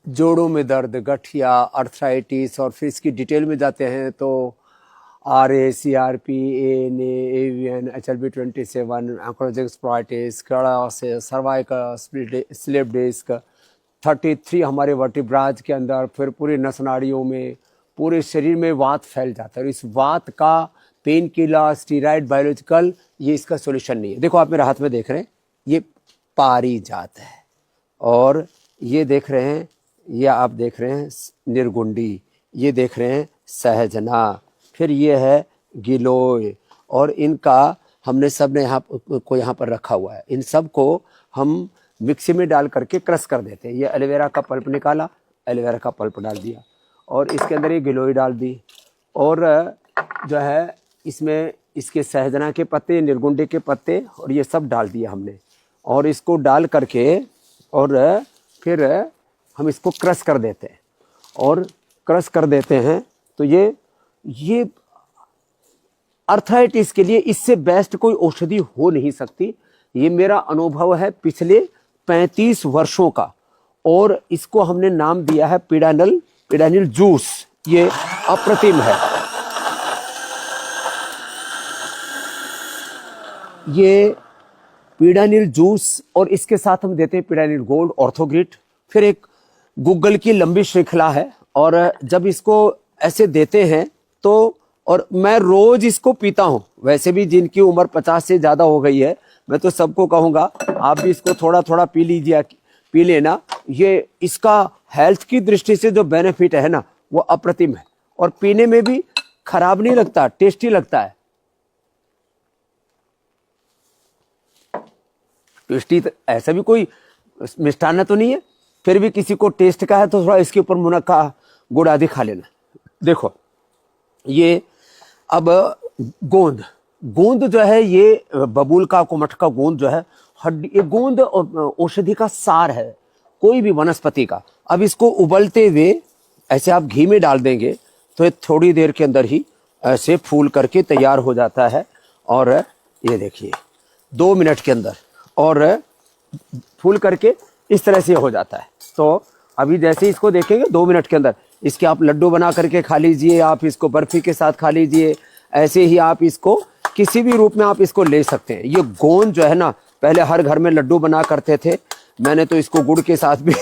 जोड़ों में दर्द, गठिया, अर्थराइटिस, और फिर इसकी डिटेल में जाते हैं तो RA, CRP, ANA, AVN, HLB27, ankylosing spondylitis, क्रायोसिस, सर्वाइकल, स्लिप डिस्क, 33 हमारे वर्टिब्राज के अंदर, फिर पूरी नस नाड़ियों में, पूरे शरीर में वात फैल जाता है। और इस वात का पेन किलर, स्टीराइड, बायोलॉजिकल, ये इसका सॉल्यूशन नहीं है। देखो आप मेरे हाथ में देख रहे हैं, ये पारिजात है, और ये देख रहे हैं, ये आप देख रहे हैं निर्गुंडी, ये देख रहे हैं सहजना, फिर ये है गिलोय, और इनका हमने सब ने यहाँ पर रखा हुआ है। इन सब को हम मिक्सी में डाल करके क्रश कर देते हैं। ये एलोवेरा का पल्प निकाला, एलोवेरा का पल्प डाल दिया, और इसके अंदर ये गिलोय डाल दी, और जो है इसमें इसके सहजना के पत्ते, निर्गुंडे के पत्ते, और ये सब डाल दिया हमने, और इसको डाल करके और फिर हम इसको क्रश कर देते हैं, और क्रश कर देते हैं। तो ये अर्थराइटिस के लिए इससे बेस्ट कोई औषधि हो नहीं सकती। ये मेरा अनुभव है पिछले 35 वर्षों का, और इसको हमने नाम दिया है पिडानिल जूस। ये अप्रतिम है। ये पिडानिल जूस, और इसके साथ हम देते हैं पिडानिल गोल्ड, ऑर्थोग्रिट, फिर एक गूगल की लंबी श्रृंखला है। और जब इसको ऐसे देते हैं तो, और मैं रोज इसको पीता हूं। वैसे भी जिनकी उम्र 50 से ज्यादा हो गई है, मैं तो सबको कहूंगा आप भी इसको थोड़ा थोड़ा पी लीजिए, पी लेना। ये इसका हेल्थ की दृष्टि से जो बेनिफिट है ना, वो अप्रतिम है, और पीने में भी खराब नहीं लगता, टेस्टी लगता है। टेस्टी ऐसा भी कोई मिष्ठान्न तो नहीं है, फिर भी किसी को टेस्ट का है तो थोड़ा इसके ऊपर मुनक्का, गुड़ आदि खा लेना। देखो ये अब गोंद जो है, ये बबूल का, कुमठ का गोंद जो है, हड्डी, ये गोंद औषधि का सार है कोई भी वनस्पति का। अब इसको उबलते हुए ऐसे आप घी में डाल देंगे तो ये थोड़ी देर के अंदर ही ऐसे फूल करके तैयार हो जाता है। और ये देखिए 2 मिनट के अंदर, और फूल करके इस तरह से हो जाता है। तो अभी जैसे इसको देखेंगे 2 मिनट के अंदर इसके आप लड्डू बना करके खा लीजिए, आप इसको बर्फी के साथ खा लीजिए, ऐसे ही आप इसको किसी भी रूप में आप इसको ले सकते हैं। ये गोंद जो है ना, पहले हर घर में लड्डू बना करते थे, मैंने तो इसको गुड़ के साथ भी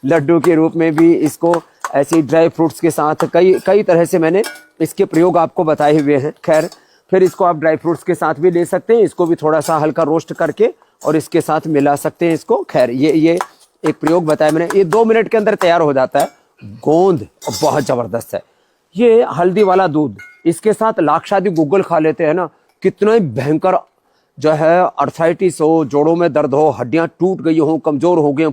लड्डू के रूप में भी, इसको ऐसे ड्राई फ्रूट्स के साथ, कई तरह से मैंने इसके प्रयोग आपको बताए हुए हैं। खैर, फिर इसको आप ड्राई फ्रूट्स के साथ भी ले सकते हैं, इसको भी थोड़ा सा हल्का रोस्ट करके और इसके साथ मिला सकते हैं इसको। खैर, ये एक प्रयोग बताया मैंने, ये 2 मिनट के अंदर तैयार हो जाता है। गोंद बहुत जबरदस्त है। ये हल्दी वाला दूध, इसके साथ लाक्षादी गूगल खा लेते हैं ना, कितना ही भयंकर जो है अर्थराइटिस हो, जोड़ों में दर्द हो, हड्डियां टूट गई हो, कमजोर हो गए,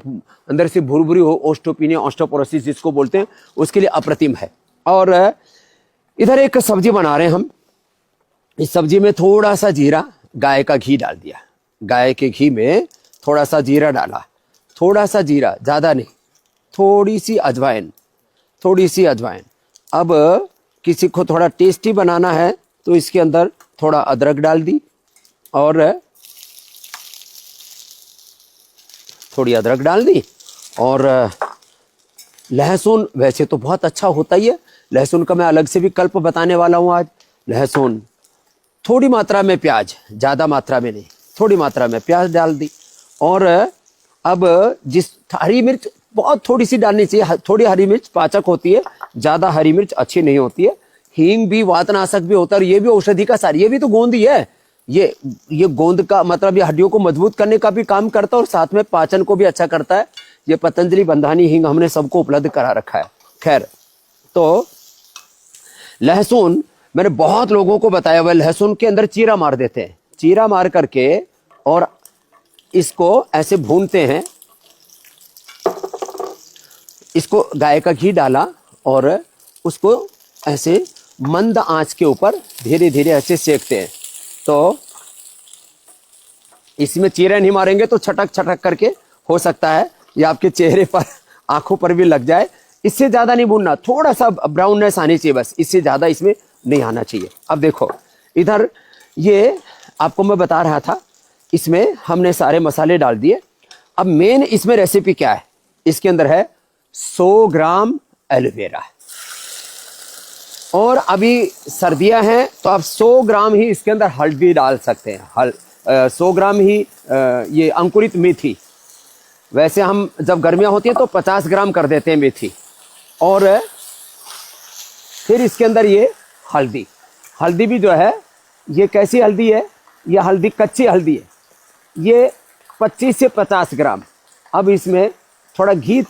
अंदर से भुरभुरी हो, ओस्टोपिनिया, ऑस्टियोपोरोसिस जिसको बोलते हैं, उसके लिए अप्रतिम है। और इधर एक सब्जी बना रहे हैं हम। इस सब्जी में थोड़ा सा जीरा, गाय का घी डाल दिया, गाय के घी में थोड़ा सा जीरा डाला, थोड़ा सा जीरा, ज्यादा नहीं, थोड़ी सी अजवाइन। अब किसी को थोड़ा टेस्टी बनाना है तो इसके अंदर थोड़ा अदरक डाल दी, और थोड़ी अदरक डाल दी, और लहसुन वैसे तो बहुत अच्छा होता ही है, लहसुन का मैं अलग से भी कल्प बताने वाला हूं आज। लहसुन, थोड़ी मात्रा में प्याज, ज्यादा मात्रा में नहीं, थोड़ी मात्रा में प्याज डाल दी। और अब जिस हरी मिर्च बहुत थोड़ी सी डालनी चाहिए, थोड़ी हरी मिर्च पाचक होती है, ज्यादा हरी मिर्च अच्छी नहीं होती है। हींग भी वातनाशक भी होता है, और ये भी औषधि का सार, ये भी तो गोंद ही है। ये गोंद का मतलब ये हड्डियों को मजबूत करने का भी काम करता है, और साथ में पाचन को भी अच्छा करता है। ये पतंजलि बंधानी हींग हमने सबको उपलब्ध करा रखा है। खैर, तो लहसुन मैंने बहुत लोगों को बताया हुआ, लहसुन के अंदर चीरा मार देते हैं, चीरा मार करके और इसको ऐसे भूनते हैं। इसको गाय का घी डाला और उसको ऐसे मंद आंच के ऊपर धीरे धीरे ऐसे सेकते हैं। तो इसमें चीरा नहीं मारेंगे तो छटक छटक करके हो सकता है ये आपके चेहरे पर, आंखों पर भी लग जाए। इससे ज्यादा नहीं भूनना, थोड़ा सा ब्राउननेस आनी चाहिए बस, इससे ज्यादा इसमें नहीं आना चाहिए। अब देखो इधर, ये आपको मैं बता रहा था, इसमें हमने सारे मसाले डाल दिए। अब मेन इसमें रेसिपी क्या है, इसके अंदर है 100 ग्राम एलोवेरा। और अभी सर्दियां हैं तो आप 100 ग्राम ही इसके अंदर हल्दी डाल सकते हैं। 100 ग्राम ही ये अंकुरित मेथी। वैसे हम जब गर्मियां होती हैं तो 50 ग्राम कर देते हैं मेथी। और फिर इसके अंदर ये हल्दी। हल्दी भी जो है ये कैसी हल्दी है, ये हल्दी कच्ची हल्दी है, ये 25 से 50 ग्राम। अब इसमें थोड़ा घी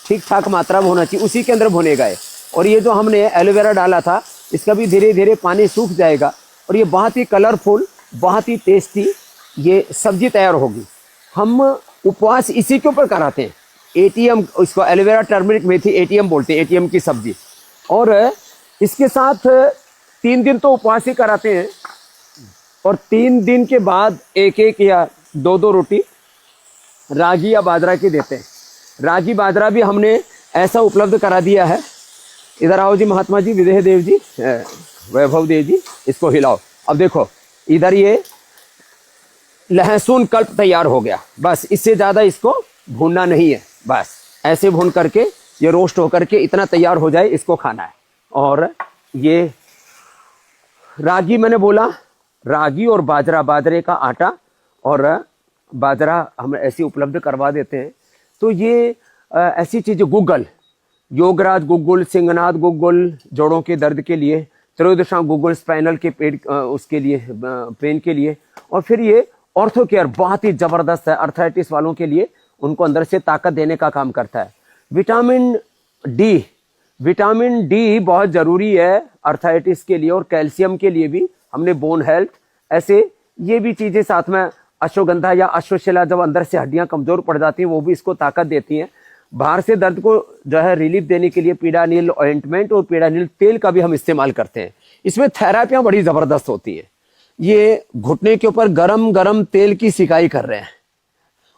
ठीक ठाक मात्रा में होना चाहिए, उसी के अंदर भुनेगा ये। और ये जो हमने एलोवेरा डाला था इसका भी धीरे धीरे पानी सूख जाएगा और ये बहुत ही कलरफुल, बहुत ही टेस्टी ये सब्जी तैयार होगी। हम उपवास इसी के ऊपर कराते हैं। एटीएम, इसको एलोवेरा टर्मरिक मेथी एटीएम बोलते हैं, एटीएम की सब्जी। और इसके साथ 3 दिन तो उपवास ही कराते हैं और 3 दिन के बाद 1-1 या 2-2 रोटी रागी या बाजरा की देते हैं। रागी बाजरा भी हमने ऐसा उपलब्ध करा दिया है। इधर आओ जी महात्मा जी, विदेह देव जी, वैभव देव जी, इसको हिलाओ। अब देखो इधर ये लहसुन कल्प तैयार हो गया। बस इससे ज़्यादा इसको भूनना नहीं है, बस ऐसे भून करके ये रोस्ट होकर के इतना तैयार हो जाए, इसको खाना है। और ये रागी मैंने बोला, रागी और बाजरा, बाजरे का आटा और बाजरा हम ऐसे उपलब्ध करवा देते हैं। तो ये ऐसी चीज़ें, गुग्गल, योगराज गुग्गुल, सिंहनाथ गुग्गुल जोड़ों के दर्द के लिए, त्रयोदशा गुग्गुल स्पाइनल के पेट उसके लिए, पेन के लिए। और फिर ये ऑर्थो केयर बहुत ही ज़बरदस्त है अर्थराइटिस वालों के लिए, उनको अंदर से ताकत देने का काम करता है। विटामिन डी, विटामिन डी बहुत ज़रूरी है अर्थराइटिस के लिए और कैल्शियम के लिए भी। हमने बोन हेल्थ, ऐसे ये भी चीज़ें साथ में, अश्वगंधा या अश्वशिला, जब अंदर से हड्डियां कमज़ोर पड़ जाती हैं वो भी इसको ताकत देती हैं। बाहर से दर्द को जो है रिलीफ देने के लिए पीडानिल ऑइंटमेंट और पीडानिल तेल का भी हम इस्तेमाल करते हैं। इसमें थेरापियाँ बड़ी ज़बरदस्त होती हैं। ये घुटने के ऊपर गरम गरम तेल की सिकाई कर रहे हैं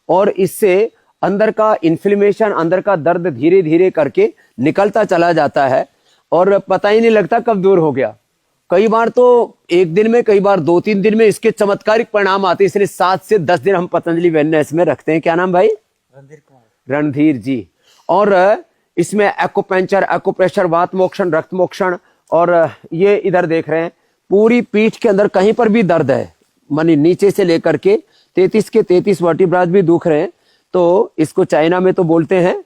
और इससे अंदर का इन्फ्लेमेशन, अंदर का दर्द धीरे धीरे करके निकलता चला जाता है और पता ही नहीं लगता कब दूर हो गया। कई बार तो 1 दिन में, कई बार 2-3 दिन में इसके चमत्कारिक परिणाम आते हैं। इसलिए 7 से 10 दिन हम पतंजलि वेलनेस में रखते हैं। क्या नाम भाई? रणधीर जी। और इसमें एक्यूपंक्चर, एक्यूप्रेशर, वात मोक्षण, रक्त मोक्षण, और ये इधर देख रहे हैं पूरी पीठ के अंदर कहीं पर भी दर्द है, मानी नीचे से लेकर के 33 के 33 वर्टिब्राज भी दुख रहे हैं, तो इसको चाइना में तो बोलते हैं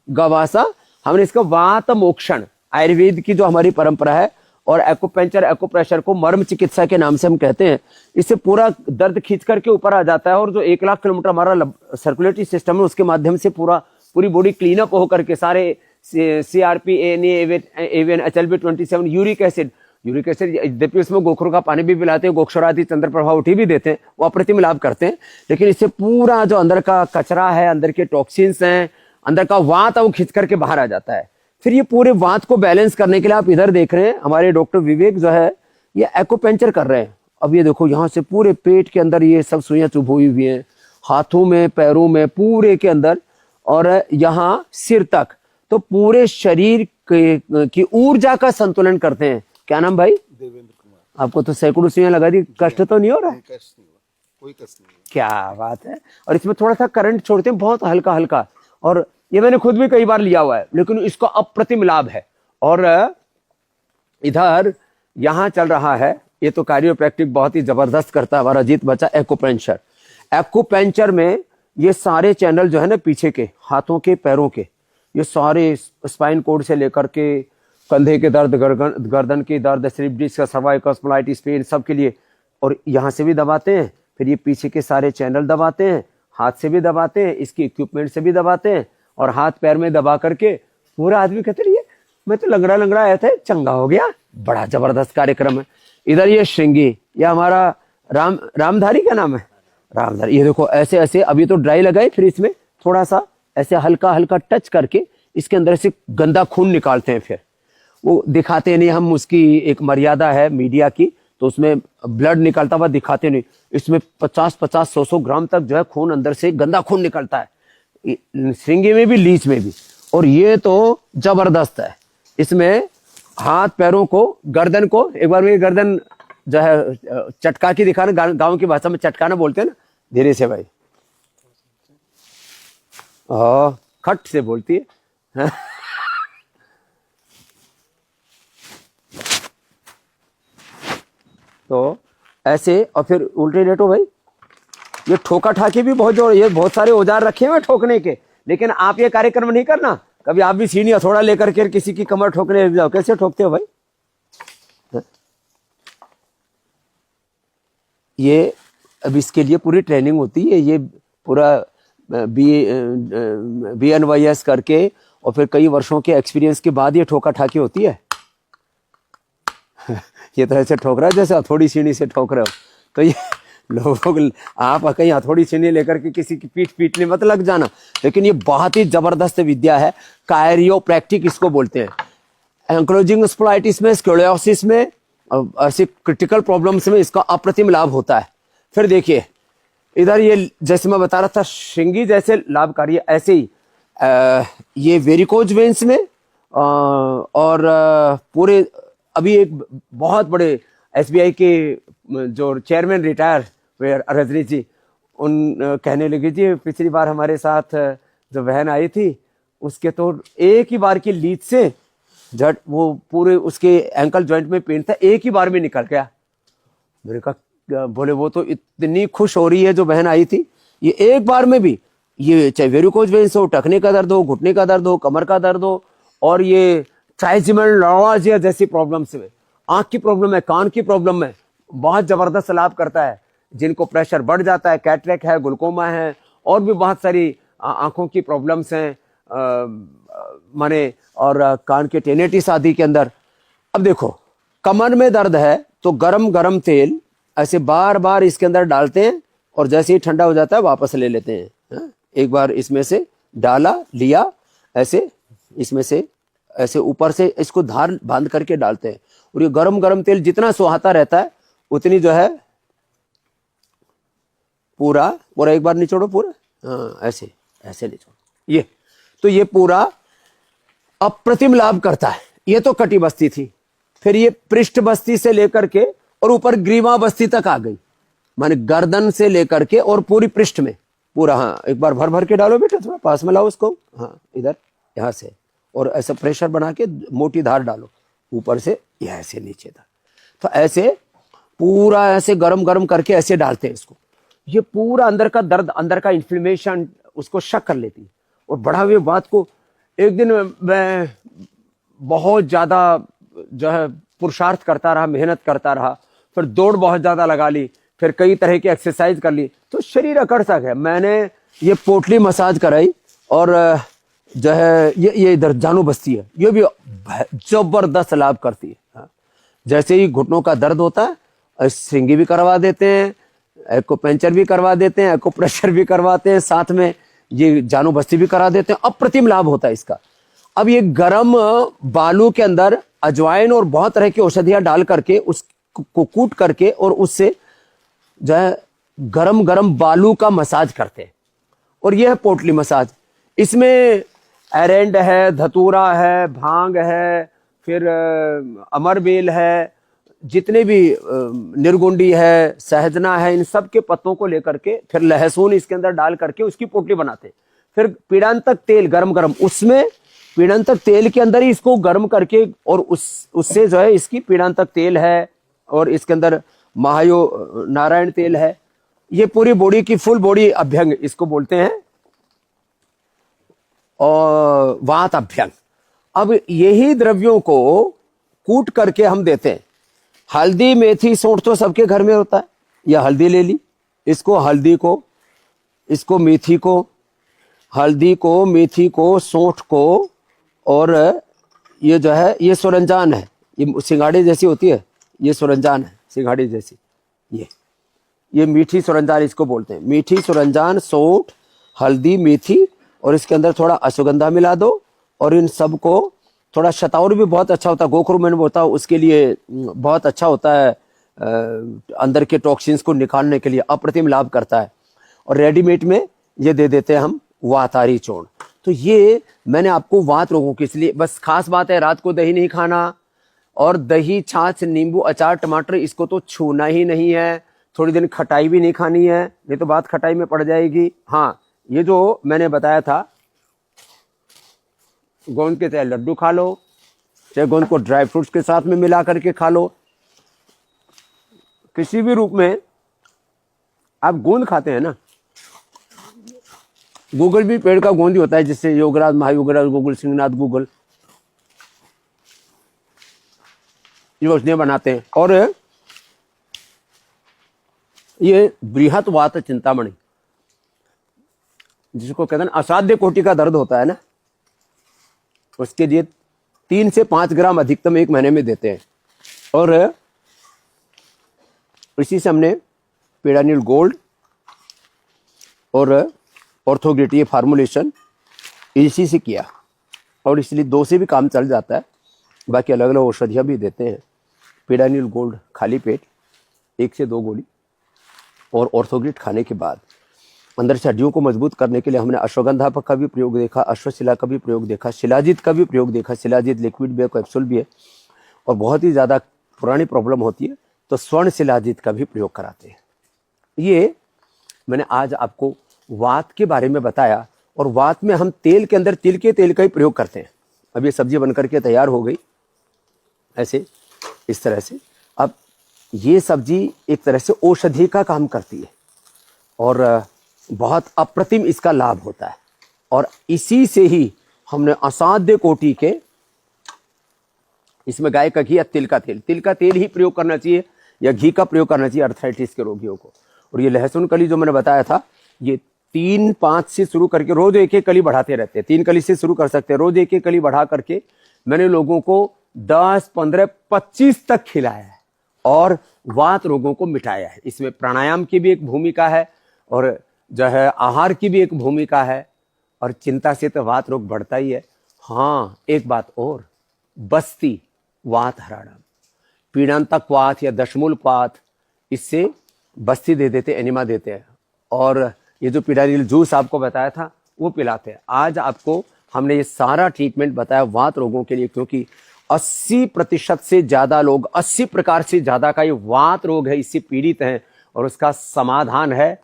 गवासा। हमने इसका वात मोक्षण, आयुर्वेद की जो हमारी परंपरा है, और एक्यूपंक्चर, एक्यूप्रेशर को मर्म चिकित्सा के नाम से हम कहते हैं। इससे पूरा दर्द खींच करके ऊपर आ जाता है और जो 1 लाख किलोमीटर हमारा सर्कुलेटरी सिस्टम है उसके माध्यम से पूरी बॉडी क्लीन अप होकर के सारे CRP, ANA, AVN, HLB27, uric acid, यद्यपि उसमें गोखरों का पानी भी पिलाते हैं, गोक्षरादि चंद्र प्रभाव उठी भी देते हैं, वो अप्रतिम लाभ करते हैं। लेकिन इससे पूरा जो अंदर का कचरा है, अंदर के टॉक्सिन्स हैं, अंदर का वात है, वो खींच करके बाहर आ जाता है। फिर ये पूरे वात को बैलेंस करने के लिए आप इधर देख रहे हैं हमारे डॉक्टर विवेक जो है ये एक्यूपंक्चर कर रहे हैं। अब ये देखो यहाँ से पूरे पेट के अंदर ये सब सुइयां चुभोई हुई हैं, हाथों में, पैरों में, पूरे के अंदर, और यहाँ सिर तक। तो पूरे शरीर की ऊर्जा का संतुलन करते हैं। क्या नाम भाई? देवेंद्र कुमार। आपको तो सैकड़ों सुइयां लगा दी, कष्ट तो नहीं हो रहा है? कष्ट नहीं हुआ, कोई कष्ट नहीं हुआ। क्या बात है। और इसमें थोड़ा सा करंट छोड़ते हैं, बहुत हल्का हल्का, और ये मैंने खुद भी कई बार लिया हुआ है, लेकिन इसका अप्रतिम लाभ है। और इधर यहाँ चल रहा है, ये तो कार्डियोप्रैक्टिक बहुत ही जबरदस्त करता है हमारा अजीत बच्चा, एक्यूपंक्चर। एक्यूपंक्चर में ये सारे चैनल जो है ना पीछे के, हाथों के, पैरों के, ये सारे स्पाइन कोड से लेकर के कंधे के दर्द, गर्दन के दर्द, slip disc, cervical spondylitis pain, सब के लिए। और यहाँ से भी दबाते हैं, फिर ये पीछे के सारे चैनल दबाते हैं, हाथ से भी दबाते हैं, इसके इक्विपमेंट से भी दबाते हैं, और हाथ पैर में दबा करके पूरा आदमी कहते रहिए मैं तो लंगड़ा लंगड़ा आया था, चंगा हो गया। बड़ा जबरदस्त कार्यक्रम है। इधर ये श्रृंगी, ये हमारा रामधारी, क्या नाम है? रामधारी। ये देखो ऐसे ऐसे, अभी तो ड्राई लगाए, फिर इसमें थोड़ा सा ऐसे हल्का हल्का टच करके इसके अंदर से गंदा खून निकालते हैं। फिर वो दिखाते नहीं हम, उसकी एक मर्यादा है मीडिया की, तो उसमें ब्लड निकलता हुआ दिखाते नहीं। इसमें 50-50, 100-100 ग्राम तक जो है खून अंदर से गंदा खून निकलता है, श्रृंगी में भी, लीच में भी। और ये तो जबरदस्त है। इसमें हाथ पैरों को, गर्दन को, एक बार मेरी गर्दन जो है चटका के दिखाना, गांव की भाषा में चटकाना बोलते हैं ना, धीरे से भाई, खट से बोलती है, तो ऐसे, और फिर उल्टे लेटो भाई। ये ठोका ठाके भी बहुत जोर, ये बहुत सारे औजार रखे हुए ठोकने के, लेकिन आप ये कार्यक्रम नहीं करना कभी। आप भी सीढ़ी थोड़ा लेकर के किसी की कमर ठोकने लग जाओ, कैसे ठोकते हो भाई? ये अब इसके लिए पूरी ट्रेनिंग होती है, ये पूरा BNYS करके और फिर कई वर्षों के एक्सपीरियंस के बाद ये ठोका ठाकी होती है। ये तो ऐसे ठोक रहा है जैसे हथौड़ी सीढ़ी से ठोक रहे हो। तो ये लोग, आप कहीं हथौड़ी सीढ़ी लेकर के किसी की पीठ पीटने मत लग जाना। लेकिन ये बहुत ही जबरदस्त विद्या है, कायरियोप्रैक्टिक इसको बोलते हैं। एंक्लोजिंग स्पोलाइटिस में, स्क्लेरोसिस में, ऐसे क्रिटिकल प्रॉब्लम्स में इसका अप्रतिम लाभ होता है। फिर देखिए इधर, ये जैसे मैं बता रहा था श्रृंगी जैसे लाभकारी है, ऐसे ही ये वेरिकोज वेन्स में और पूरे, अभी एक बहुत बड़े SBI के जो चेयरमैन रिटायर रजनी जी, उन कहने लगे जी पिछली बार हमारे साथ जो बहन आई थी उसके तो एक ही बार की लीड से झट वो पूरे उसके एंकल जॉइंट में पेन था, एक ही बार में निकल गया। मेरे कहा, बोले वो तो इतनी खुश हो रही है जो बहन आई थी, ये एक बार में भी, ये चाहे वेरिकोज वेन्स हो, टखने का दर्द हो, घुटने का दर्द हो, कमर का दर्द हो, और ये ट्राइजेमिनल न्यूरोलॉजी जैसी प्रॉब्लम्स में, आंख की प्रॉब्लम है, कान की प्रॉब्लम में बहुत जबरदस्त लाभ करता है। जिनको प्रेशर बढ़ जाता है, कैटरेक्ट है, ग्लूकोमा है, और भी बहुत सारी आंखों की प्रॉब्लम्स हैं, माने, और कान के टेनेटिस आदि के अंदर। अब देखो कमर में दर्द है तो गरम गरम तेल ऐसे बार बार इसके अंदर डालते हैं, और जैसे ही ठंडा हो जाता है वापस ले लेते हैं। एक बार इसमें से डाला, लिया, ऐसे इसमें से ऐसे ऊपर से इसको धार बांध करके डालते हैं, और ये गरम गरम तेल जितना सुहाता रहता है उतनी जो है पूरा पूरा एक बार निचोड़ो पूरा, हाँ ऐसे ऐसे निचोड़ो। ये तो ये पूरा अप्रतिम लाभ करता है। ये तो कटी बस्ती थी, फिर ये पृष्ठ बस्ती से लेकर के और ऊपर ग्रीवा बस्ती तक आ गई, माने गर्दन से लेकर के और पूरी पृष्ठ में पूरा। हाँ एक बार भर भर के डालो बेटा, थोड़ा पास में लाओ उसको, हाँ इधर यहां से, और ऐसा प्रेशर बना के मोटी धार डालो ऊपर से, यह ऐसे नीचे तक। तो ऐसे पूरा ऐसे गरम गरम करके ऐसे डालते हैं इसको। ये पूरा अंदर का दर्द, अंदर का इन्फ्लेमेशन उसको शक कर लेती है। और बढ़ा हुए बात को, एक दिन मैं बहुत ज्यादा जो है पुरुषार्थ करता रहा, मेहनत करता रहा, फिर दौड़ बहुत ज्यादा लगा ली, फिर कई तरह की एक्सरसाइज कर ली, तो शरीर अकड़ सा गया। मैंने ये पोटली मसाज कराई, और जो है ये इधर जानू बस्ती है, ये भी जबरदस्त लाभ करती है। हाँ। जैसे ही घुटनों का दर्द होता है, श्रृंगी भी करवा देते हैं, एक्यूपंक्चर भी करवा देते हैं, एक्यूप्रेशर भी करवाते हैं, साथ में ये जानू बस्ती भी करा देते हैं। अप्रतिम लाभ होता है इसका। अब ये गरम बालू के अंदर अजवाइन और बहुत तरह की औषधियां डाल करके उसको कूट करके और उससे जो है गरम गरम बालू का मसाज करते हैं, और यह है पोटली मसाज। इसमें एरेंड है, धतूरा है, भांग है, फिर अमरबेल है, जितने भी निर्गुंडी है, सहजना है, इन सब के पत्तों को लेकर के फिर लहसुन इसके अंदर डाल करके उसकी पोटली बनाते हैं। फिर पीड़ांतक तेल गरम गरम, उसमें पीड़ांतक तेल के अंदर ही इसको गर्म करके, और उससे जो है इसकी पीड़ांतक तेल है, और इसके अंदर महायो नारायण तेल है। ये पूरी बॉडी की फुल बॉडी अभ्यंग इसको बोलते हैं, और वात अभ्यंग। अब यही द्रव्यों को कूट करके हम देते हैं। हल्दी, मेथी, सौंठ तो सबके घर में होता है। या हल्दी ले ली, इसको हल्दी को, इसको मेथी को, हल्दी को, मेथी को, सौंठ को, और ये जो है ये सुरंजान है, ये सिंगाड़ी जैसी होती है, ये सुरंजान है सिंगाड़ी जैसी, ये मीठी सुरंजान इसको बोलते हैं। मीठी सुरंजान, सौंठ, हल्दी, मेथी, और इसके अंदर थोड़ा अश्वगंधा मिला दो, और इन सब को थोड़ा शताउर भी बहुत अच्छा होता है, गोखरू मैंने बोलता है उसके लिए बहुत अच्छा होता है, अंदर के टॉक्सिन्स को निकालने के लिए अप्रतिम लाभ करता है। और रेडीमेड में ये दे देते हैं हम वातारी चूर्ण। तो ये मैंने आपको वात रोगों के, इसलिए बस खास बात है रात को दही नहीं खाना, और दही, छाछ, नींबू, अचार, टमाटर इसको तो छूना ही नहीं है। थोड़ी दिन खटाई भी नहीं खानी है, नहीं तो बात खटाई में पड़ जाएगी। हाँ, ये जो मैंने बताया था गोंद के चाहे लड्डू खा लो, चाहे गोंद को ड्राई फ्रूट्स के साथ में मिला करके खा लो, किसी भी रूप में आप गोंद खाते हैं ना। गूगल भी पेड़ का गोंद ही होता है, जिससे योगराज, महायोगराज गूगल, सिंहनाथ गूगल ये औषधियां बनाते हैं। और ये बृहत वात चिंतामणि, जिसको कहते हैं असाध्य कोटि का दर्द होता है ना, उसके लिए 3 से 5 ग्राम अधिकतम एक महीने में देते हैं। और इसी से हमने पेडानिल गोल्ड और ऑर्थोग्रिट ये फार्मूलेशन इसी से किया, और इसलिए 2 से भी काम चल जाता है। बाकी अलग अलग औषधियाँ भी देते हैं। पेडानिल गोल्ड खाली पेट 1 से 2 गोली, और ऑर्थोग्रिट खाने के बाद अंदर से हड्डियों को मजबूत करने के लिए हमने अश्वगंधा का भी प्रयोग देखा, अश्वशिला का भी प्रयोग देखा, शिलाजीत का भी प्रयोग देखा। शिलाजीत लिक्विड भी है, कैप्सूल भी है, और बहुत ही ज़्यादा पुरानी प्रॉब्लम होती है तो स्वर्ण शिलाजीत का भी प्रयोग कराते हैं। ये मैंने आज आपको वात के बारे में बताया, और वात में हम तेल के अंदर तिल के तेल का ही प्रयोग करते हैं। अब ये सब्जी बनकर के तैयार हो गई ऐसे, इस तरह से। अब ये सब्जी एक तरह से औषधि का काम करती है, और बहुत अप्रतिम इसका लाभ होता है। और इसी से ही हमने असाध्य कोटि के, इसमें गाय का घी या तिल का तेल ही प्रयोग करना चाहिए, या घी का प्रयोग करना चाहिए अर्थराइटिस के रोगियों को। और ये लहसुन कली जो मैंने बताया था, ये 3-5 से शुरू करके रोज 1-1 कली बढ़ाते रहते हैं। 3 कली से शुरू कर सकते हैं, रोज 1-1 कली बढ़ा करके मैंने लोगों को 10, 15, 25 तक खिलाया है, और वात रोगों को मिटाया है। इसमें प्राणायाम की भी एक भूमिका है, और जो है आहार की भी एक भूमिका है, और चिंता से तो वात रोग बढ़ता ही है। हाँ, एक बात और, बस्ती वात हराणम, पीड़ांतक वात या दशमूल वात, इससे बस्ती दे देते, एनिमा देते हैं। और ये जो पिडानिल जूस आपको बताया था वो पिलाते हैं। आज आपको हमने ये सारा ट्रीटमेंट बताया वात रोगों के लिए, क्योंकि 80% से ज्यादा लोग, 80 प्रकार से ज्यादा का ये वात रोग है, इससे पीड़ित हैं। और उसका समाधान है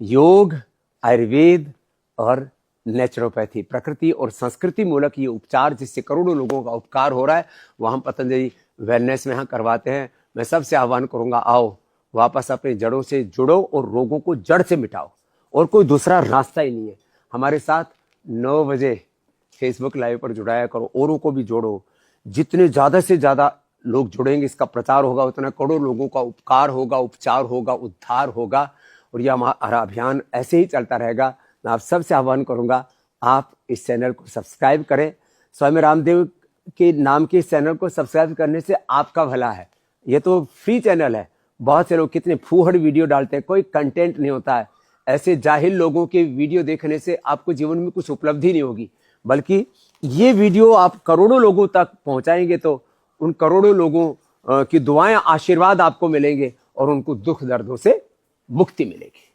योग, आयुर्वेद और नेचुरोपैथी, प्रकृति और संस्कृति मूलक ये उपचार, जिससे करोड़ों लोगों का उपकार हो रहा है। वह हम पतंजलि वेलनेस में यहाँ करवाते हैं। मैं सबसे आह्वान करूंगा, आओ वापस अपनी जड़ों से जुड़ो और रोगों को जड़ से मिटाओ, और कोई दूसरा रास्ता ही नहीं है। हमारे साथ 9 बजे फेसबुक लाइव पर जुड़ाया करो, औरों को भी जोड़ो। जितने ज़्यादा से ज़्यादा लोग जुड़ेंगे, इसका प्रचार होगा, उतना करोड़ों लोगों का उपकार होगा, उपचार होगा, उद्धार होगा। और यह हमारा अभियान ऐसे ही चलता रहेगा। मैं आप सबसे आह्वान करूंगा, आप इस चैनल को सब्सक्राइब करें। स्वामी रामदेव के नाम के इस चैनल को सब्सक्राइब करने से आपका भला है। ये तो फ्री चैनल है। बहुत से लोग कितने फूहड़ वीडियो डालते हैं, कोई कंटेंट नहीं होता है। ऐसे जाहिल लोगों के वीडियो देखने से आपको जीवन में कुछ उपलब्धि नहीं होगी, बल्कि ये वीडियो आप करोड़ों लोगों तक पहुंचाएंगे तो उन करोड़ों लोगों की दुआएं, आशीर्वाद आपको मिलेंगे, और उनको दुख दर्दों से मुक्ति मिलेगी।